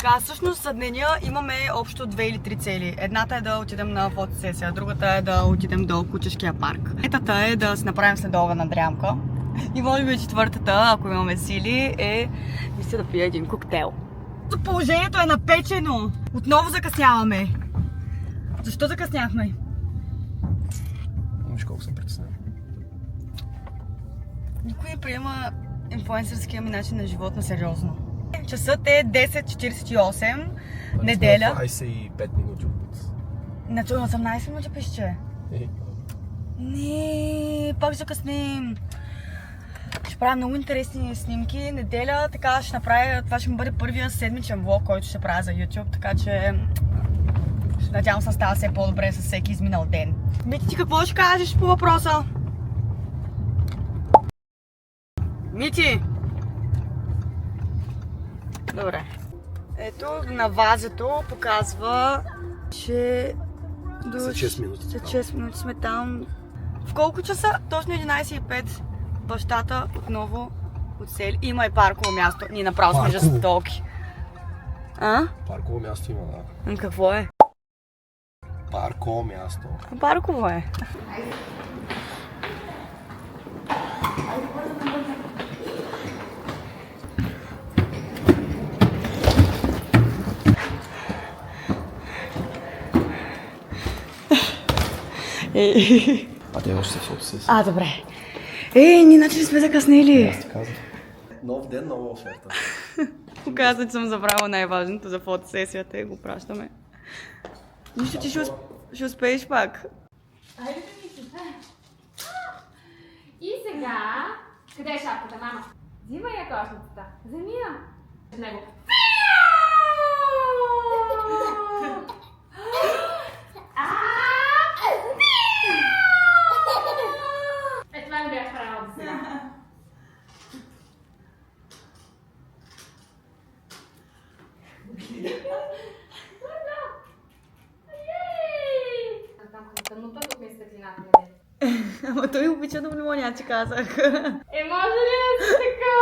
Така, всъщност за деня имаме общо 2 или 3 цели. Едната е да отидем на фотосесия, другата е да отидем до Кучешкия парк. Третата е да си направим следобедна дрямка. И може би четвъртата, ако имаме сили, е мисля да пия един коктейл. Положението е напечено! Отново закъсняваме. Защо закъсняхме? Виж колко съм притеснен. Никой не приема инфлуенсърския ми начин на живот на сериозно. Часът е 10:48, неделя. 25 минути от път. На 18 минути пише. Не, пак закъснем. Ще правя много интересни снимки. Неделя, така ще направя, това ще ми бъде първия седмичен влог, който ще правя за YouTube, така че надявам се става все по-добре с всеки изминал ден. Мити, ти какво ще кажеш по въпроса? Мити! Добре. Ето на вазето показва, че За 6 минути. За 6 минути сме там. В колко часа? Точно 11:05. Бащата отново отсели. Има и парково място. Ние направо сме жестоки. А? Парково място има, да. Какво е? Парково място. Парково е. А те още се фотосесия. А, добре. Ние иначе сме закъснели. Аз ти казах. Нов ден, нова оферта. Показва, че съм забравила най-важното за фотосесията и го пращаме. Нищо, ти ще успееш пак. Айде да ми се. И сега... Къде е шапката, мама? Взимай я кошницата. Вземи я. С него. Е, това не бях правила до сега. Тъмното тук ми е светлината. Ама той обича да внимание, че казах. Може ли да си така?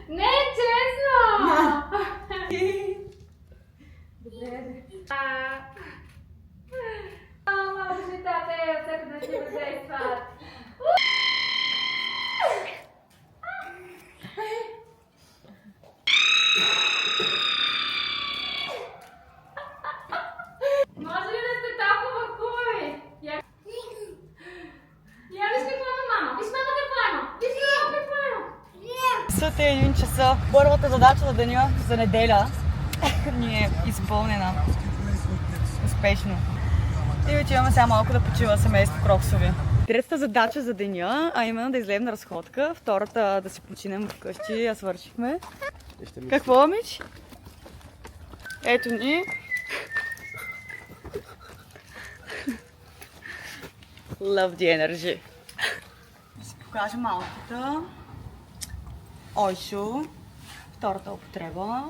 Не е честно! Добре. Малко житата е от всяка да си въздействат. Може ли да сте толкова хубави? Я виж какво има мама. Виж мама какво има. Виж мама какво има. Съд е 1 часа. Първата задача за деня за неделя ни е изпълнена успешно. И вече имаме сега малко да почива семейство Кроксови. Третата задача за деня, а именно да излезем на разходка. Втората да си починем вкъщи, я свършихме. Какво, Мич? Ето ни. Love the energy. Да си покажа малката. Ойшо. Втората употреба.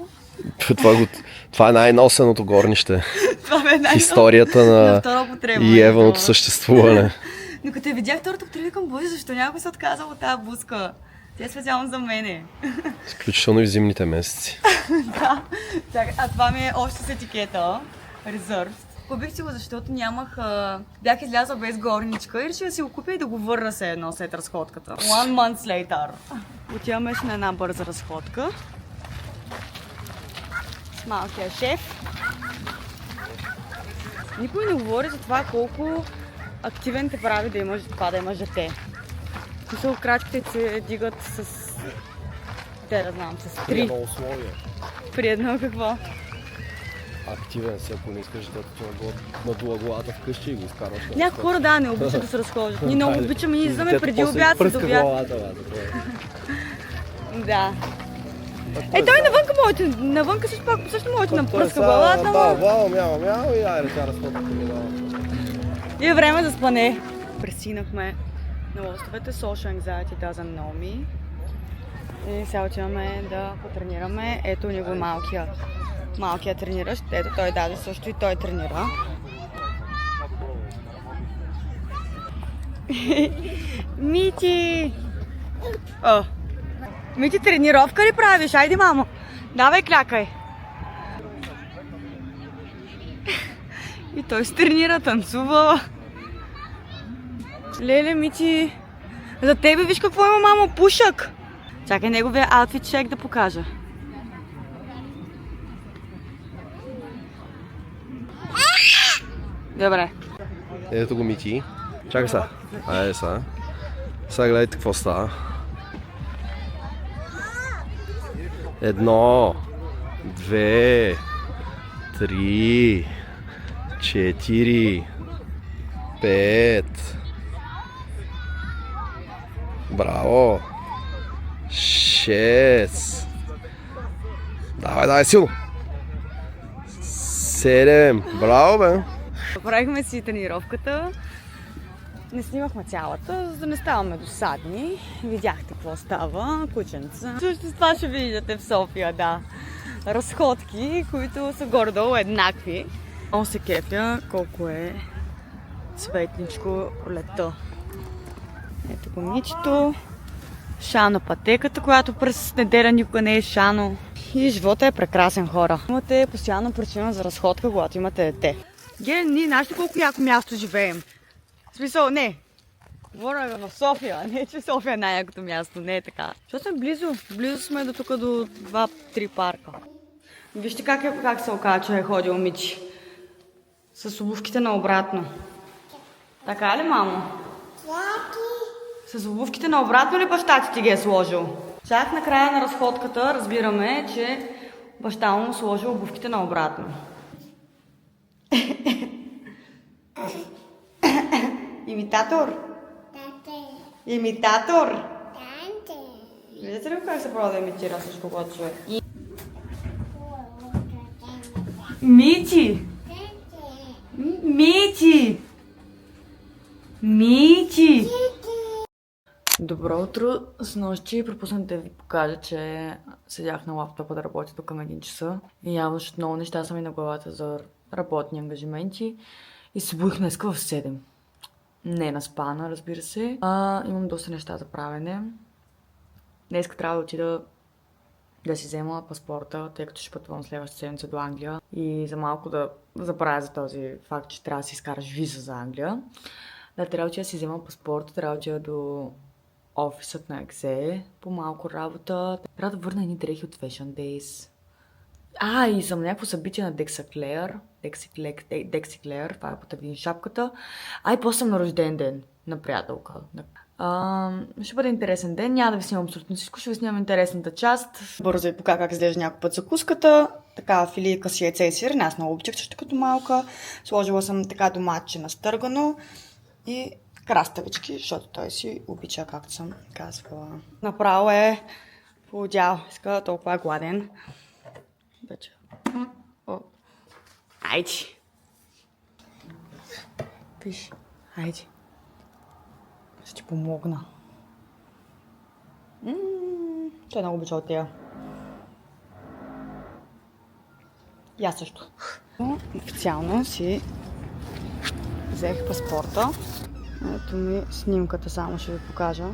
Това е най-носеното горнище. Това е най-носеното. Историята на и Еваното съществуване. Но като я видях втората употреба, към Боже, защо някой се отказал от тази буска? Тя е специално за мене. Изключително и в зимните месеци. Да. А това ми е още с етикета. Reserved. Купих си го, защото нямах... Бях излязла без горничка и реших да си го купя и да го върна се едно след разходката. 1 month later. Отиваме на една бърза разходка. С малкия шеф. Никой не говори за това колко активен те прави да имаш това, да имаш дете. Мисля, крачките се дигат с... Те да знам, с 3. При едно условие. При едно какво? Активен си, ако не искаш да ти надула главата вкъщи и го изкарваш. Някои хора да, не обичат да се разхождат. Ние много обичаме, ние излизаме преди обяд, след обяд. Да. Той навънка също може да напръска главата. Мяу, мяу и айде тя разходка ми дава. И е време за спане. Пресинахме на лостовете. Social anxiety doesn't know me. И сега отиваме да потренираме. Ето ни го малкият трениращ. Ето той даже също и той тренира. Мити! Мити, тренировка ли правиш? Айде, мамо! Давай, клякай! И той се тренира, танцува. Леле, Мити, за тебе виж какво има, мамо, пушък. Чакай неговия аутфит чек да покажа. Добре. Ето го Мити. Чакай сега. Айде сега. Сега гледайте какво става. 1, 2, 3, 4, 5. Браво! 6. Давай, силно! 7. Браво, бе! Правихме си тренировката. Не снимахме цялата, за да не ставаме досадни. Видяхте какво става, кученца. Също с това ще видите в София, да. Разходки, които са горе-долу еднакви. Много се кефя колко е светличко пролетта. Ето го Мичето. Шано пътеката, която през неделя никога не е шано. И живота е прекрасен, хора. Имате постоянно причина за разходка, когато имате дете. Ние знаеш ли колко яко място живеем? В смисъл, не. Говоря в София, не че София е най-якото място, не е така. Защото сме близо. Близо сме до тук до 2-3 парка. Вижте как се оказа, че е ходил Мичи. С обувките наобратно. Така ли, мамо? С обувките наобратно ли баща ти ги е сложил? Чак на края на разходката разбираме, че баща му сложил обувките наобратно. Имитатор? Имитатор? Виждате ли как се пробва да имитира всичко, което човек? Мити! Мити! Мити! Добро утро! С нощи пропуснах да ви покажа, че седях на лаптопа да работя до към 1 часа. И явно, защото много неща са ми на главата за работни ангажименти. И се будих днеска в 7. Не наспана, разбира се. Имам доста неща за правене. Днеска трябва да отида да си взема паспорта, тъй като ще пътувам следващата седмица до Англия. И за малко да забравя за този факт, че трябва да си изкараш виза за Англия. Да, трябва да си взема паспорта, трябва да отида до офисът на Ексе по малко работа. Трябва да върна едни дрехи от Fashion Days. И съм на някакво събитие на Dexiclair, това е под един шапката. И после съм на рожден ден на приятелка. Ще бъде интересен ден, няма да ви снимам абсолютно всичко, ще ви снимам интересната част. Бързо ви покажа как изглежда някой път закуската. Така филийка с яйце и сир, аз много обичах също като малка. Сложила съм така доматче настъргано и краставички, защото той си обича, както съм казвала. Направо е поудял, иска толкова гладен. Вече. Айди. Виж, айди. Ще ти помогна. Той много обича от тея. И аз също. Официално си взех паспорта. Ето ми снимката, само ще ви покажа.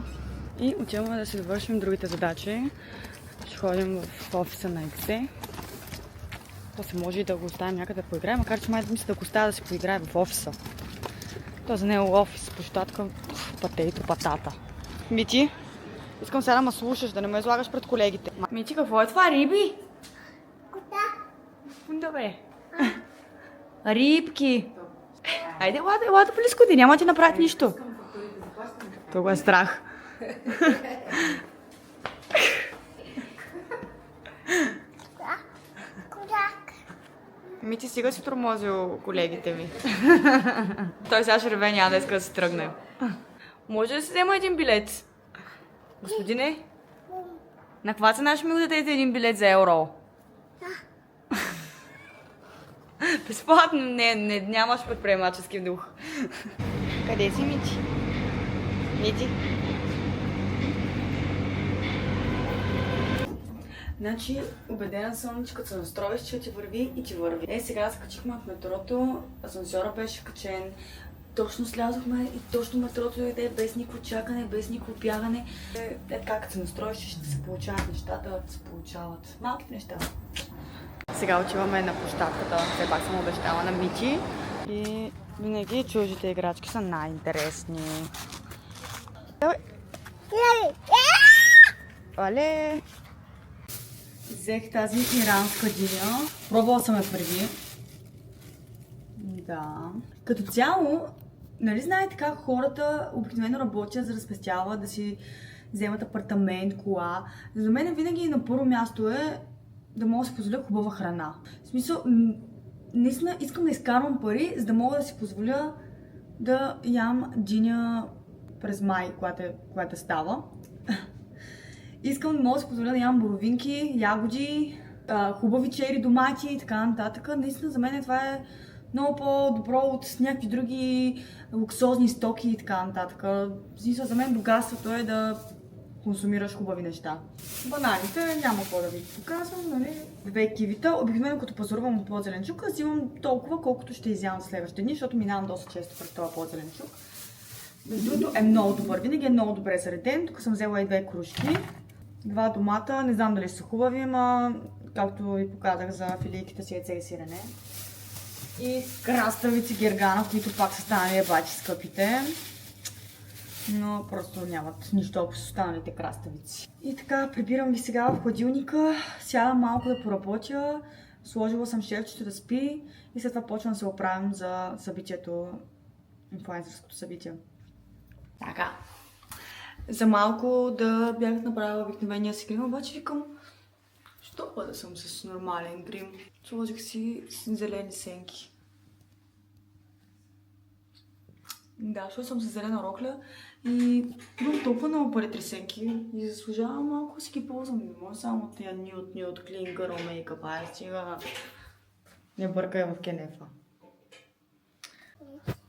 И отиваме да си довършим другите задачи. Ще ходим в офиса на Ексе. После може и да го оставим някъде да поиграе, макар че майка мисля да го оставя да си поиграе в офиса. То за него офис, площадка, патейто, патата. Мити, искам сега да ме слушаш, да не ме излагаш пред колегите. Мити, какво е това? Риби? Добре. Рибки. Айде, ела близко ти, няма ти направят нищо. Това е страх. Мити, сега си тормозил колегите ми. Той сега ще реве, няма да иска да се тръгне. Може да си взема един билет? Господине? На каква цена ще ми го дадете един билет за евро? Безплатно, не, нямаш предприемачески дух. Къде си, Мити? Мити? Значи, убедена съм, че като се настроиш, че ти върви и ти върви. Сега скачихме в метрото, асансьора беше качен, точно слязохме и точно метрото дойде без никакво чакане, без никакво бягане. Така, като се настроиш, ще се получават нещата, се получават малките неща. Сега отиваме на площадката, все пак съм обещала на Мити. И винаги чужите играчки са най-интересни. Давай! Але! Взех тази иранска диня. Пробвала съм я преди. Да. Като цяло, нали знаете как хората обикновено работят за да спестяват, да си вземат апартамент, кола. За мен винаги на първо място е да мога да си позволя хубава храна. В смисъл, наистина искам да изкарвам пари, за да мога да си позволя да ям диня през май, когато става. Искам да мога да си позволя да ям боровинки, ягоди, хубави чери, домати и така нататък. Наистина за мен това е много по-добро от някакви други луксозни стоки и така нататък. За мен богатството е да консумираш хубави неща. Бананите няма какво да ви показвам, нали? 2 кивита. Обикновено като пазарувам от плод-зеленчук, аз имам толкова, колкото ще изям следващите дни, защото минавам доста често през това плод-зеленчук. Другото е много добър. Винаги е много добре зареден. Тук съм взела и 2 крушки. 2 домата. Не знам дали са хубави, но както ви показах за филийките си яйце и сирене. И краставици гергана, които пак са станали бачи скъпите. Но просто нямат нищо общо с останалите краставици. И така, прибирам ги сега в хладилника. Сядам малко да поработя. Сложила съм шефчето да спи. И след това почвам да се оправям за събитието, инфлуенсърското събитие. Така. За малко да бях направила обикновения си грим, обаче викам, що да съм с нормален грим? Сложих си зелени сенки. Да, защото съм с зелена рокля и имам толкова много пари тресенки и заслужавам малко да си ги ползвам. Не може само тия нюд, клин гърл мейкъп, стига. Не бъркай в кенефа.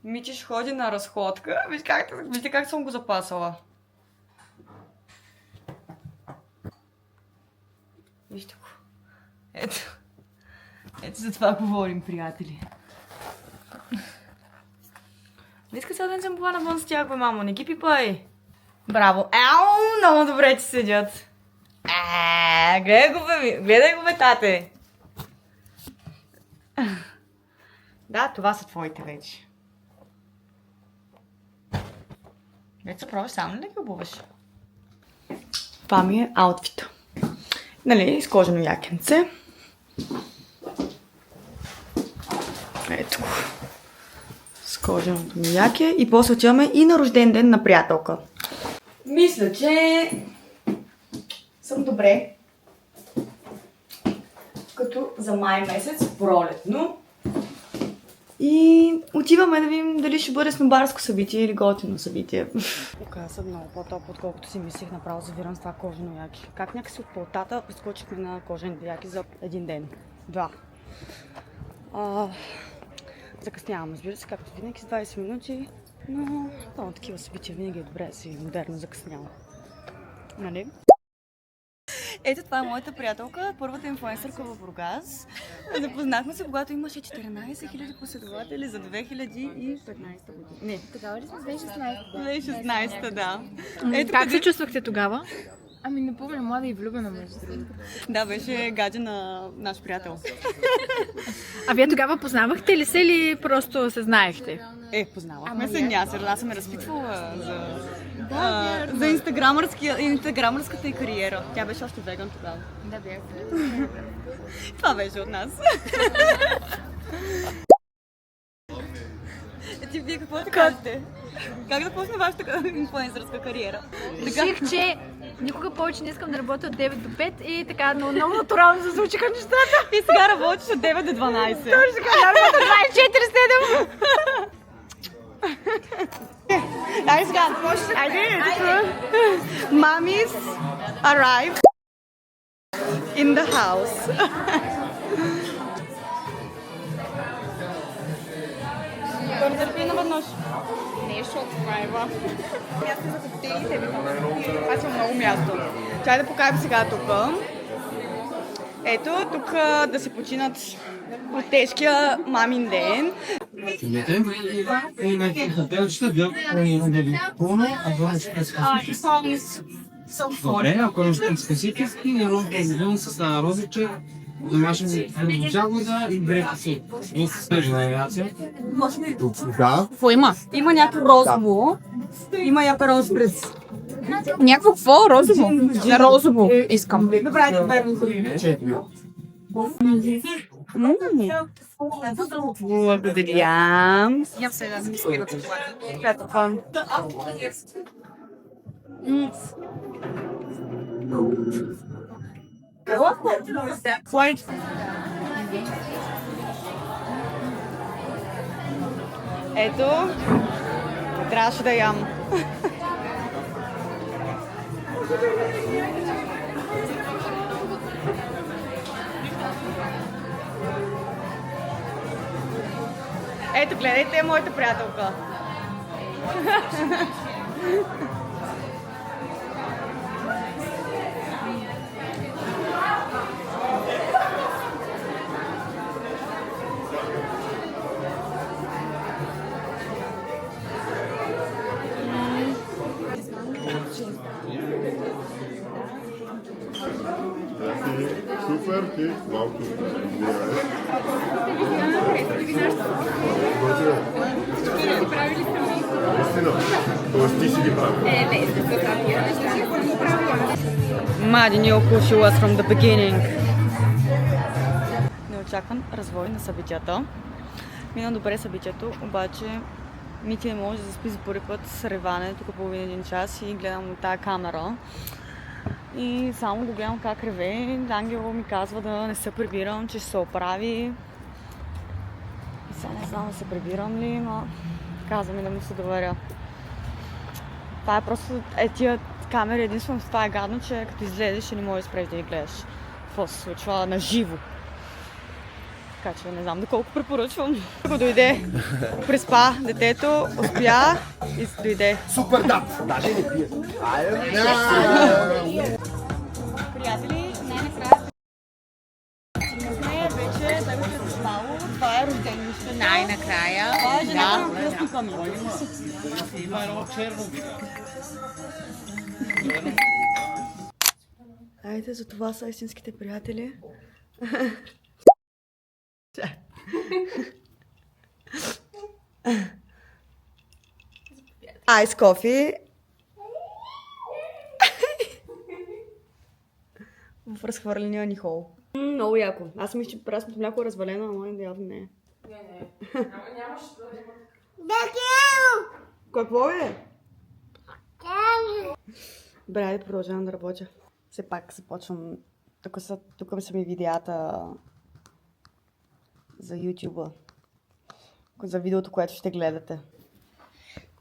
Мичиш ходи на разходка. Вижте как съм го запасала. Вижте го. Ето за това говорим, приятели. Не иска цял ден съм била навън с тях, бе, мамо. Не ги пипай. Браво. Ау, много добре ти седят. Гледай го, бе, тате. Да, това са твоите вече. Вече се пробваш само ли да ги обуваш? Това ми е аутфита. Нали, с кожено якенце. Ето го. С коженото ми яке. И после отиваме и на рожден ден на приятелка. Мисля, че съм добре. Като за май месец, пролетно. И отиваме да видим дали ще бъде снобарско събитие или готино събитие. Оказа много по-топ, отколкото си мислих. Направо завирам с това кожено яки. Как някакси от полтата прескочихме на кожените яки за един ден. 2. Закъснявам, разбира се, както винаги с 20 минути. Но това такива събития винаги е добре да си модерно закъснявам. Нали? Ето това е моята приятелка, първата инфлуенсърка в Бургас. Запознахме се, когато имаше 14 000 последователи за 2015 година. Не. Тогава ли сме 2016? 2016, да. Ето, как се чувствахте тогава? Ами не помня, млада и влюбена между другото. Да, беше гадже на наш приятел. А вие тогава познавахте ли се или просто се знаехте? Познавахме се, аз съм я разпитвала за инстаграмърската й кариера. Тя беше още веган тогава. Да, бях. Това беше от нас. Вие какво да кажете? Как да почне вашата инфлуенсърска кариера? Реших, че никога повече не искам да работя от 9 до 5 и така много натурално се случиха нещата. И сега работиш от 9 до 12. Точно така, работя 24/7. Айде сега, айде. Mommies arrive in the house. Търпи наведнъж. Не, защото това е място за коктейлите. Аз имам много място. Чай да покажем сега тук. Ето, тук да се починат от тежкия мамин ден. Добре, ако не сте специфични, няма да с розиче Да. Какво има? Има някакво розово. Има я розбрез. Някакво какво? Розово? На розово искам. Добре, добре. Благодаря. Ето, трябваше да ям. Ето, гледайте моята приятелка. Супер, ти малко Истина, т.е. ти си ги правил. Мади ни окушила us from the beginning. Неочакван развой на събитията. Мина добре събитието, обаче Мити не може да заспи за първи път с реване, тук половин един час и гледам от тая камера. И само го гледам как реве. Ангел ми казва да не се прибирам, че ще се оправи. И сега не знам да се прибирам ли, но казва ми да му се доверя. Това е просто тия камери, единствено това е гадно, че като излезеш ще не можеш да спреш да ги гледаш какво се случва на живо. Така че не знам доколко препоръчвам. Ако дойде, преспа детето, успя и дойде. Супер, да! Даже не пие. Приятели, най-накрая вече да го преспало. Това е рожденището. Най-накрая. Това е жената на кръстника ми. Айде, за това са истинските приятели. Айс кофи. В разхвърления ни хол. Много яко. Аз мисля, че прасното мляко е развалено, ама явно не е. Не. Нямаш Какво е? Добре, айде продължавам да работя. Все пак започвам. Тук са ми видеята за YouTube. За видеото, което ще гледате.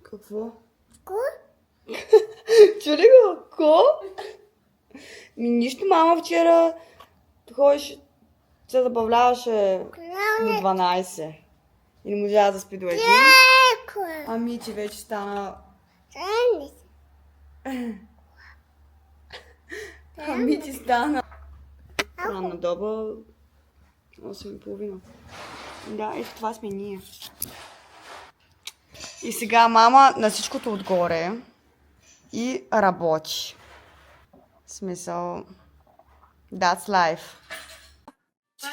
Какво? Чули го? Ко? Нищо, мама вчера ходиш, се забавляваше до 12 и не можа да спи до 1. Ами, че вече стана... Ами, че стана... Ранна доба, 8:30. Да, ето това сме ние. И сега мама на всичкото отгоре и работи. В смисъл... That's life.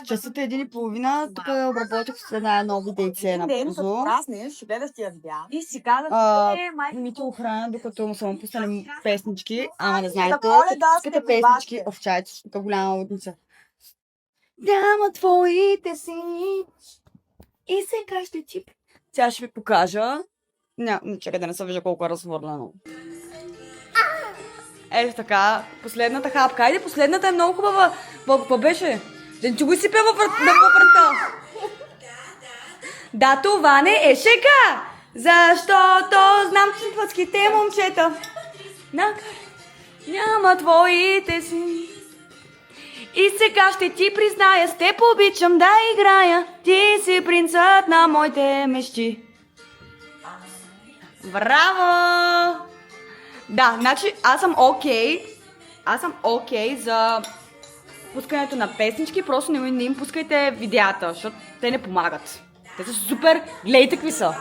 Часът е 1:30, тук обработих с едно видейце на бързо. Ще гледаш тия видеа. И си казваш, Мито охрана, докато му съм пуснали песнички. Ама не знаете, моля като да искате сте песнички, баща. овчайче, тук голяма лудница. Няма твоите си и сега ще ти... Сега ще ви покажа. Чакай да не се вижда колко е развърлено. Ето така, последната хапка. Айде, последната е много хубава. Какво беше? Да не ти го изсипя във врата. Да, това не е шега, защото знам, че пътските момчета няма твоите си. И сега ще ти призная, с теб обичам да играя. Ти си принцът на моите мечти. Браво! Да, значи аз съм окей за пускането на песнички, просто не им пускайте видеята, защото те не помагат. Те са супер, гледайте какви са.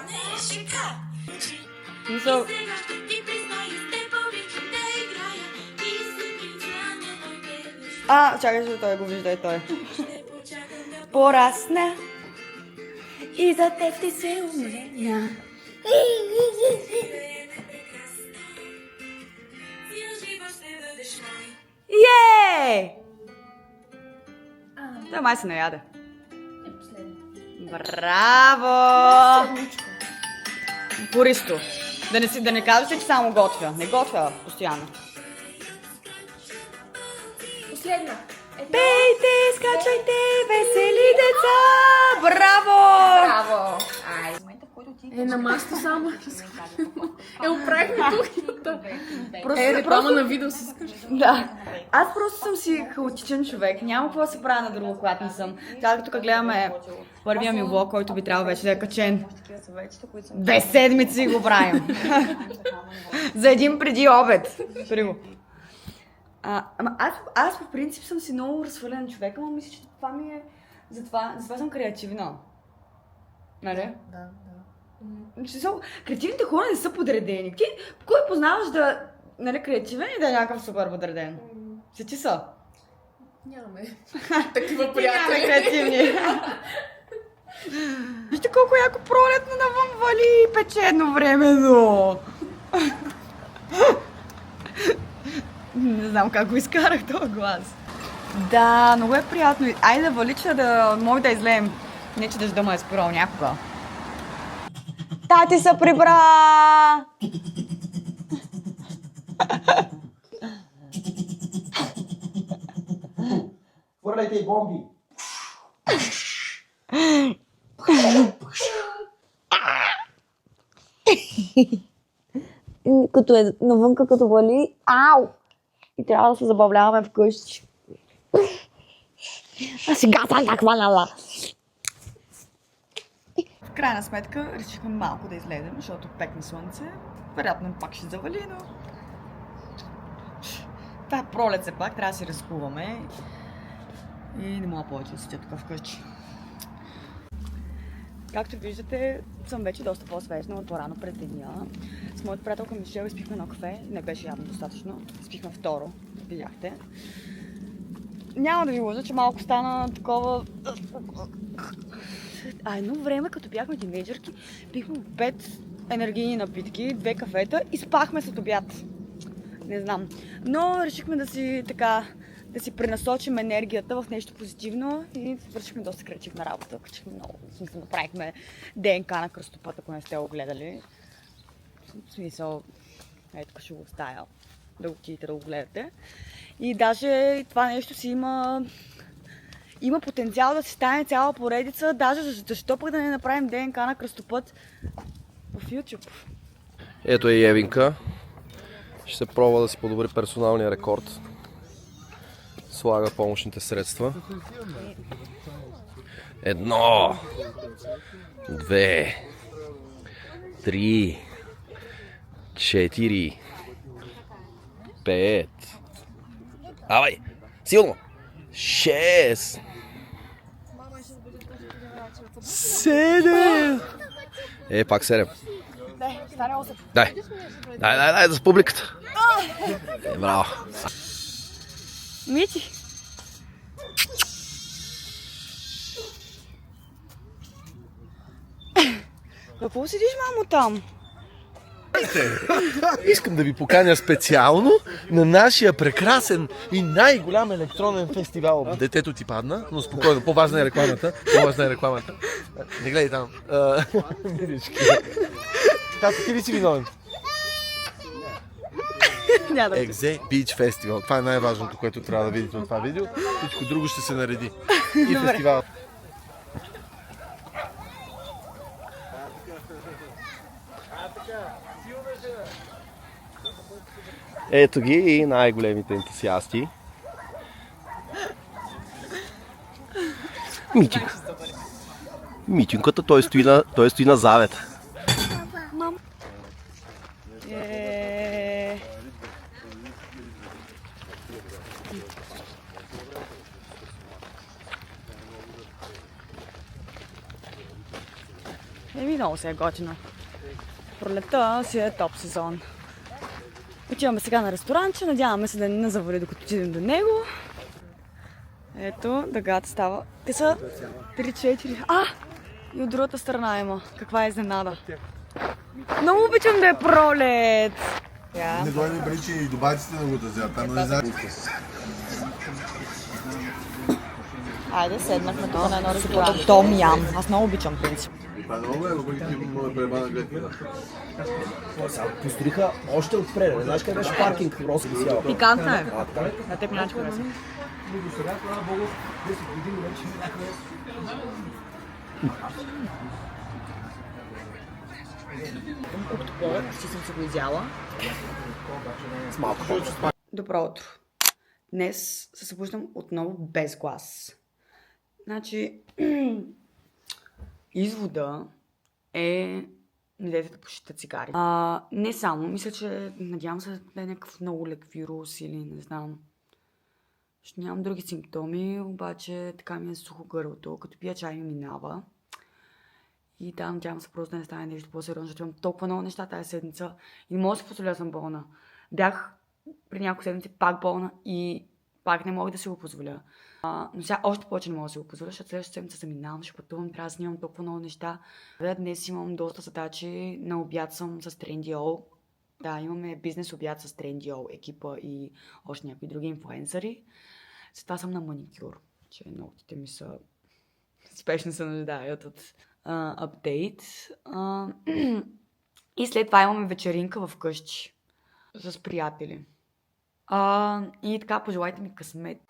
Чакай, че той го вижда и той. Порасна и за теб ти се умря. Ей! Той май се наяде. Браво! Пористо. Да не казвате, че само готвя. Не готвя постоянно. Последна. Пейте, скачайте, весели деца! Браво! Браво! Ай. На масто само. Оправихме тухлята. Реклама на видео си скажи. Да. Аз просто съм си хаотичен човек. Няма какво да се правя на друго, когато не съм. Така тук гледаме първия ми влог, който би трябвало вече да е качен. 2 седмици го правим. За един преди обед. Прямо. Аз по принцип съм си много разхвърлен човек, но мисля, че това ми е... Затова съм креативна. Нали? Да. Креативните хора не са подредени. Ти кой познаваш да нали, креативен и да е някакъв супер подреден? Всички са. Нямаме такива приятели. Нямаме креативни. Вижте колко яко пролетно навън вали и пече едновременно. Не знам как го изкарах този глас. Да, много е приятно. Айде да вали, че да може да излеем. Не, че дъжда ме е спирал някога. Тати се прибра! Хвърляйте и бомби! Като е навънка, като вали, ау! И трябва да се забавляваме вкъщи. А сега съм так хванала! В крайна сметка решихме малко да излезем, защото пекне слънце. Вероятно пак ще завали, но... Това е пролет все пак, трябва да си рискуваме. И не мога повече да седя тук вкъщи. Както виждате, съм вече доста по-свежна от по-рано през деня. С моята приятелка Мишел изпихме едно кафе, не беше явно достатъчно. Изпихме второ, видяхте. Няма да ви лъжа, че малко стана такова... едно време, като бяхме тинейджърки, пихме 5 енергийни напитки, 2 кафета и спахме след обяд. Не знам. Но решихме да си пренасочим енергията в нещо позитивно и свършихме доста креативна работа. Качихме много. В смисъл, направихме ДНК на кръстопът, ако не сте го гледали. В смисъл, тук ще го оставя да отидете да го гледате. И даже това нещо си има потенциал да си стане цяла поредица, даже защо пък да не направим ДНК на кръстопът в YouTube. Ето е и Евинка. Ще се пробва да си подобри персоналния рекорд. Слага помощните средства. 1, 2, 3, 4, 5. Давай! Силно! 6, 7. Пак 7. Не, стане 8. Дай за публиката. Браво. Мити. Какво седиш, мамо, там? Искам да ви поканя специално на нашия прекрасен и най-голям електронен фестивал. Детето ти падна, но спокойно, по-важна е рекламата. Не гледай там. Мирички. Тато, ти ли си виновен? Екзе Бич Фестивал. Това е най-важното, което трябва да видите от това видео. Всичко друго ще се нареди. И фестивал. Ето ги и най-големите ентусиасти. Митинката, той стои на завет. Много се е готино. Пролетта си е топ сезон. Отиваме сега на ресторанче, надяваме се да не завали докато отидем до него. Ето, дъгата става. Те са 3-4. И от другата страна има. Каква е изненада. Много обичам да е пролет. Не дойде бре, че и добавиците да го дъзят. Там не знаят. Айде, седнахме тук на едно ресторант. Том Ям. Аз много обичам принцип. Това много е, въпреки му е пребана гледка. Построиха още отпред. Не знаеш къде беше паркинг? Просто би сяла. Пикантна е. На теб няма хареса. Колкото по-почти съм се го изяла. С малко. Добро утро. Днес се събуждам отново без глас. Значи, извода е не дайте да пушите цигари. Не само, мисля, че надявам се да е някакъв много лек вирус или не знам. Ще нямам други симптоми, обаче така ми е сухо гърлото. Като пия чай ми минава. И да, надявам се просто да не стане нещо по-сериозно, защото имам толкова много неща тази седмица. И не мога да се позволя да съм болна. Бях при няколко седмици пак болна и пак не мога да си го позволя. Но сега още повече не мога да си го позволя, защото следващата седмица заминавам, ще пътувам, трябва да снимам толкова много неща. Днес имам доста задачи, на обяд съм с Trendyol. Да, имаме бизнес обяд с Trendyol екипа и още някои други инфлуенсъри. След това съм на маникюр, че ногтите ми са спешно се нуждаят от апдейт. И след това имаме вечеринка вкъщи с приятели. И така, пожелайте ми късмет.